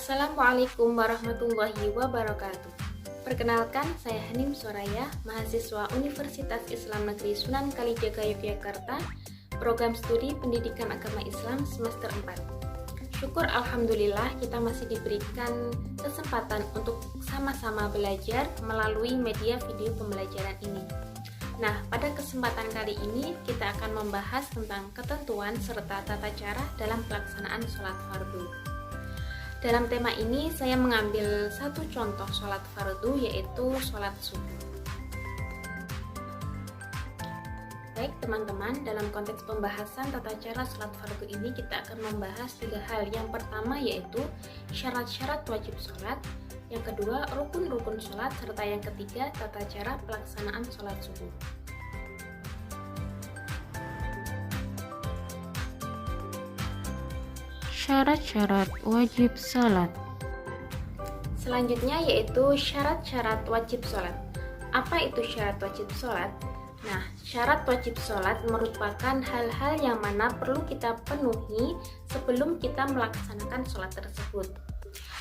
Assalamualaikum warahmatullahi wabarakatuh. Perkenalkan, saya Hanim Soraya, mahasiswa Universitas Islam Negeri Sunan Kalijaga Yogyakarta, program studi Pendidikan Agama Islam semester 4. Syukur alhamdulillah kita masih diberikan kesempatan untuk sama-sama belajar melalui media video pembelajaran ini. Nah, pada kesempatan kali ini kita akan membahas tentang ketentuan serta tata cara dalam pelaksanaan sholat fardu. Dalam tema ini saya mengambil satu contoh sholat fardu, yaitu sholat subuh. Baik teman-teman, dalam konteks pembahasan tata cara sholat fardu ini kita akan membahas tiga hal. Yang pertama yaitu syarat-syarat wajib sholat, yang kedua rukun-rukun sholat, serta yang ketiga tata cara pelaksanaan sholat subuh. Syarat-syarat wajib salat. Selanjutnya yaitu syarat-syarat wajib sholat. Apa itu syarat wajib sholat? Nah, syarat wajib sholat merupakan hal-hal yang mana perlu kita penuhi sebelum kita melaksanakan sholat tersebut.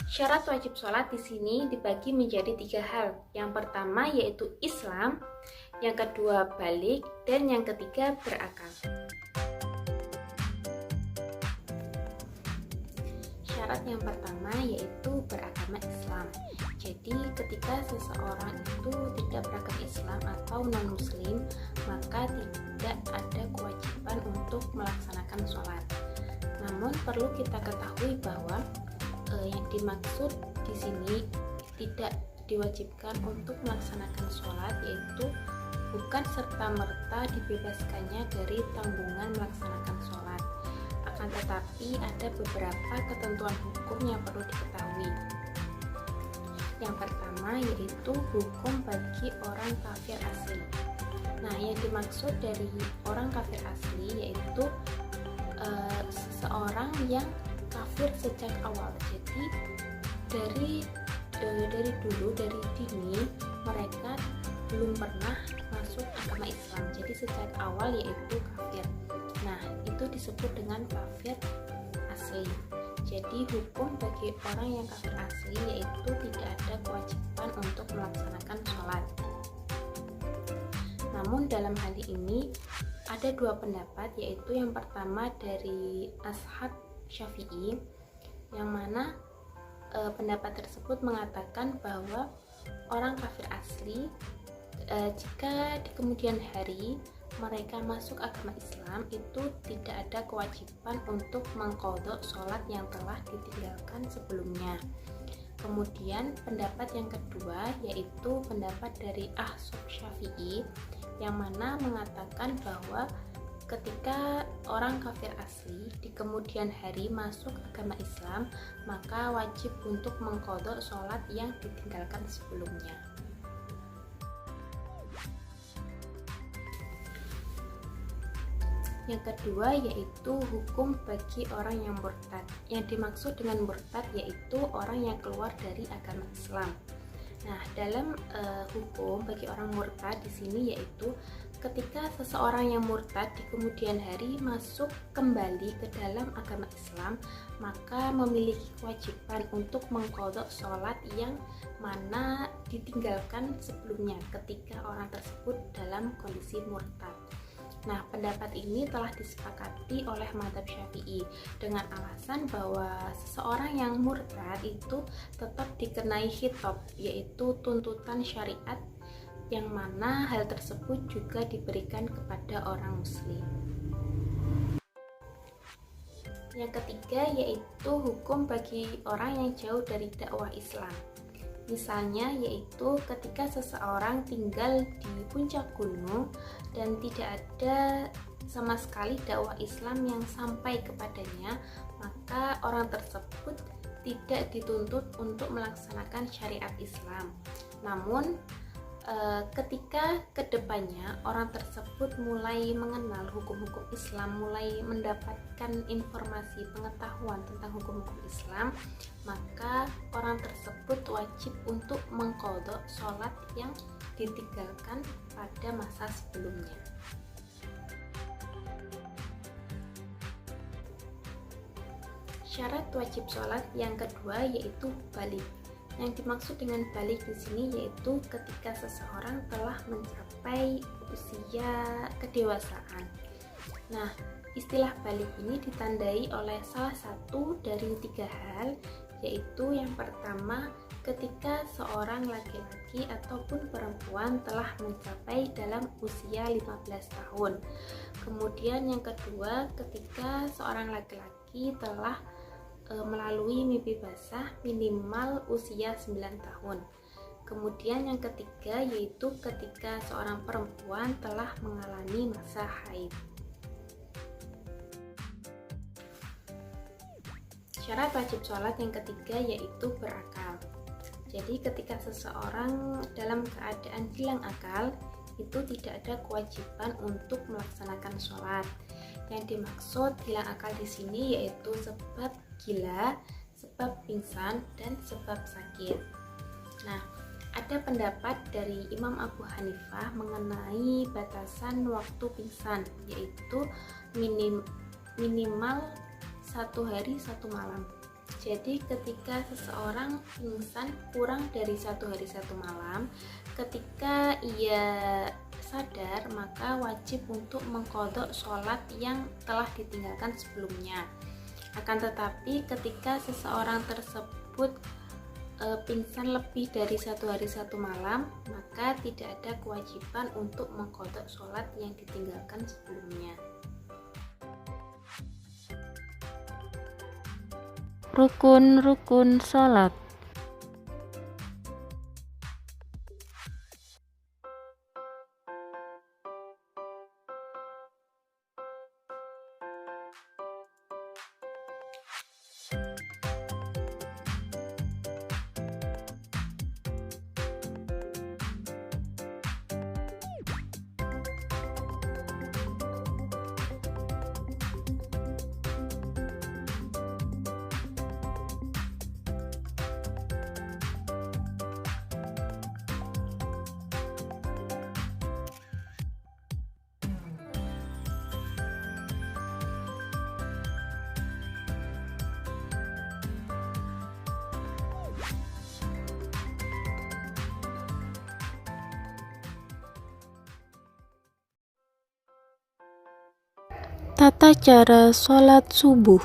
Syarat wajib sholat di sini dibagi menjadi tiga hal. Yang pertama yaitu Islam, yang kedua balik, dan yang ketiga berakal. Syarat yang pertama yaitu beragama Islam. Jadi ketika seseorang itu tidak beragama Islam atau non-muslim, maka tidak ada kewajiban untuk melaksanakan sholat. Namun perlu kita ketahui bahwa yang dimaksud di sini tidak diwajibkan untuk melaksanakan sholat, yaitu bukan serta-merta dibebaskannya dari tanggungan melaksanakan sholat. Akan tetapi ada beberapa ketentuan hukum yang perlu diketahui. Yang pertama yaitu hukum bagi orang kafir asli. Nah, yang dimaksud dari orang kafir asli yaitu seseorang yang kafir sejak awal. Jadi dari dulu, dari dini mereka belum pernah masuk agama Islam. Jadi sejak awal yaitu kafir. Nah, itu disebut dengan kafir asli. Jadi hukum bagi orang yang kafir asli yaitu tidak ada kewajiban untuk melaksanakan sholat. Namun dalam hal ini ada dua pendapat, yaitu yang pertama dari ashab Syafi'i, yang mana pendapat tersebut mengatakan bahwa orang kafir asli jika di kemudian hari mereka masuk agama Islam, itu tidak ada kewajiban untuk mengqadha sholat yang telah ditinggalkan sebelumnya. Kemudian pendapat yang kedua yaitu pendapat dari ashab Syafi'i, yang mana mengatakan bahwa ketika orang kafir asli di kemudian hari masuk agama Islam, maka wajib untuk mengqadha sholat yang ditinggalkan sebelumnya. Yang kedua yaitu hukum bagi orang yang murtad. Yang dimaksud dengan murtad yaitu orang yang keluar dari agama Islam. Nah, dalam hukum bagi orang murtad di sini yaitu ketika seseorang yang murtad di kemudian hari masuk kembali ke dalam agama Islam, maka memiliki kewajiban untuk mengqadha sholat yang mana ditinggalkan sebelumnya ketika orang tersebut dalam kondisi murtad. Nah, pendapat ini telah disepakati oleh mazhab Syafi'i dengan alasan bahwa seseorang yang murtad itu tetap dikenai khitab, yaitu tuntutan syariat, yang mana hal tersebut juga diberikan kepada orang muslim. Yang ketiga yaitu hukum bagi orang yang jauh dari dakwah Islam. Misalnya yaitu ketika seseorang tinggal di puncak gunung dan tidak ada sama sekali dakwah Islam yang sampai kepadanya, maka orang tersebut tidak dituntut untuk melaksanakan syariat Islam. Namun ketika kedepannya orang tersebut mulai mengenal hukum-hukum Islam, mulai mendapatkan informasi pengetahuan tentang hukum-hukum Islam, maka orang tersebut wajib untuk mengqadha sholat yang ditinggalkan pada masa sebelumnya. Syarat wajib sholat yang kedua yaitu balik. Yang dimaksud dengan balik di sini yaitu ketika seseorang telah mencapai usia kedewasaan. Nah, istilah balik ini ditandai oleh salah satu dari 3 hal, yaitu yang pertama ketika seorang laki-laki ataupun perempuan telah mencapai dalam usia 15 tahun. Kemudian yang kedua ketika seorang laki-laki telah melalui mimpi basah minimal usia 9 tahun. Kemudian yang ketiga yaitu ketika seorang perempuan telah mengalami masa haid. Syarat wajib sholat yang ketiga yaitu berakal. Jadi ketika seseorang dalam keadaan hilang akal, itu tidak ada kewajiban untuk melaksanakan sholat. Yang dimaksud hilang akal di sini yaitu sebab gila, sebab pingsan, dan sebab sakit. Nah, ada pendapat dari Imam Abu Hanifah mengenai batasan waktu pingsan, yaitu minimal 1 hari 1 malam. Jadi ketika seseorang pingsan kurang dari 1 hari 1 malam, ketika ia sadar maka wajib untuk mengqadha sholat yang telah ditinggalkan sebelumnya. Akan tetapi ketika seseorang tersebut pingsan lebih dari 1 hari 1 malam, maka tidak ada kewajiban untuk mengqadha sholat yang ditinggalkan sebelumnya. Rukun-rukun salat. Tata cara sholat subuh.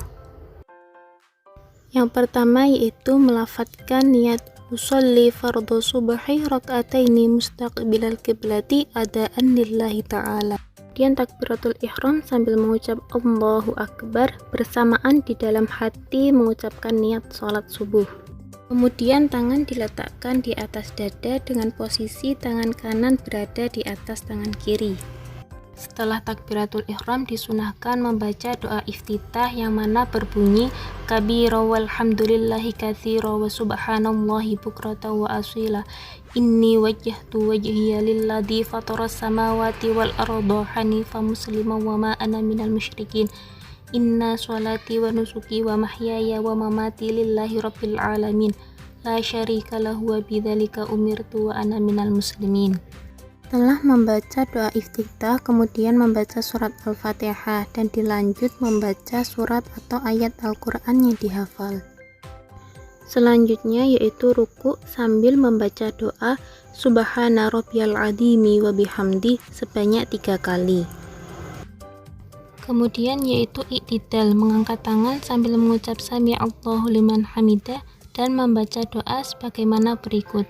Yang pertama yaitu melafadzkan niat usolli fardhu subhi raka'ataini mustaqbilal qiblati adaan lillahi ta'ala. Kemudian takbiratul ihram sambil mengucap Allahu Akbar bersamaan di dalam hati mengucapkan niat sholat subuh. Kemudian tangan diletakkan di atas dada dengan posisi tangan kanan berada di atas tangan kiri. Setelah takbiratul ihram disunahkan membaca doa iftitah yang mana berbunyi kabira walhamdulillahi katsira wa subhanallahi bukratan wa asila inni wajjahtu wajhiya lilladzi fataras samawati wal arda hanifa musliman wa ma ana minal musyrikin inna sholati wa nusuki wa mahyaya wa mamati lillahi rabbil alamin la syarika lahu wa bidzalika umirtu wa ana minal muslimin. Setelah membaca doa iftitah, kemudian membaca surat Al-Fatihah dan dilanjut membaca surat atau ayat Al-Quran yang dihafal. Selanjutnya yaitu ruku sambil membaca doa Subhana rabbiyal azimi wa bihamdi sebanyak 3 kali. Kemudian yaitu iktidal, mengangkat tangan sambil mengucap sami Allahu liman hamidah dan membaca doa sebagaimana berikut.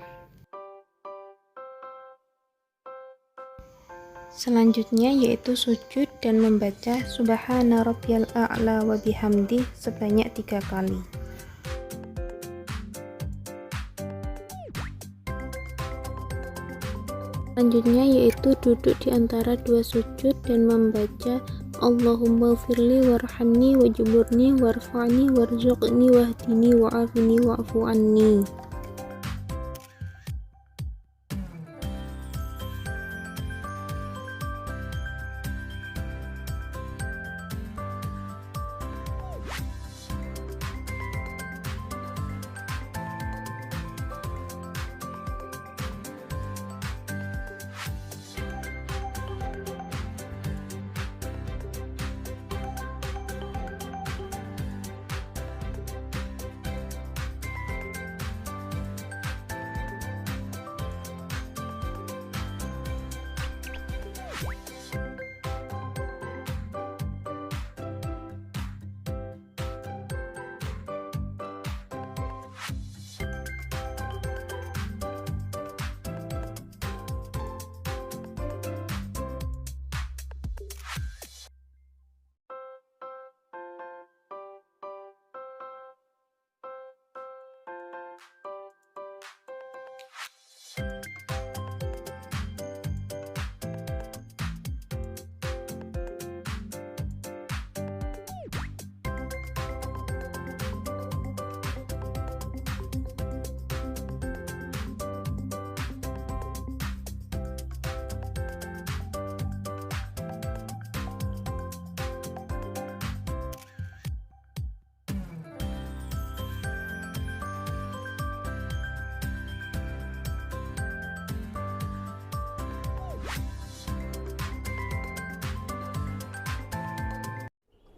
Selanjutnya yaitu sujud dan membaca Subhana rabbiyal a'la wa bihamdi sebanyak 3 kali. Selanjutnya yaitu duduk di antara 2 sujud dan membaca Allahumma firli warhamni wajburni warfa'ni warzuqni wahdini wa'afini wa'fu anni.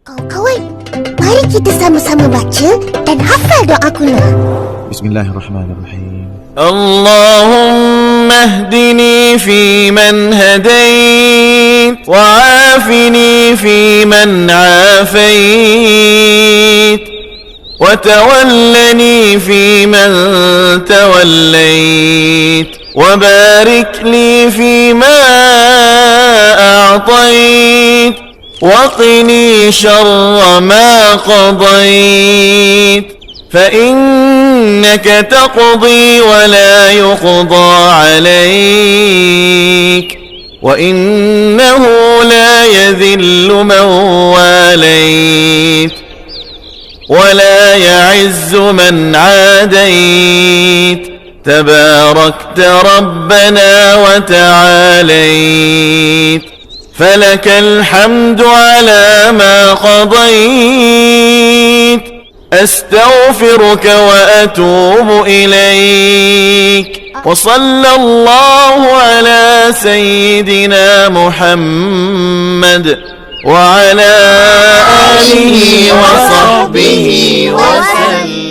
Kawan-kawan, mari kita sama-sama baca dan hafal doa kula. Bismillahirrahmanirrahim. اللهم اهدني فيمن هديت وعافني فيمن عافيت وتولني فيمن توليت وبارك لي فيما أعطيت وقني شر ما قضيت فإنك تقضي ولا يقضى عليك وإنه لا يذل من واليت ولا يعز من عاديت تباركت ربنا وتعاليت فلك الحمد على ما قضيت أستغفرك وأتوب إليك وصلى الله على سيدنا محمد وعلى آله وصحبه وسلم.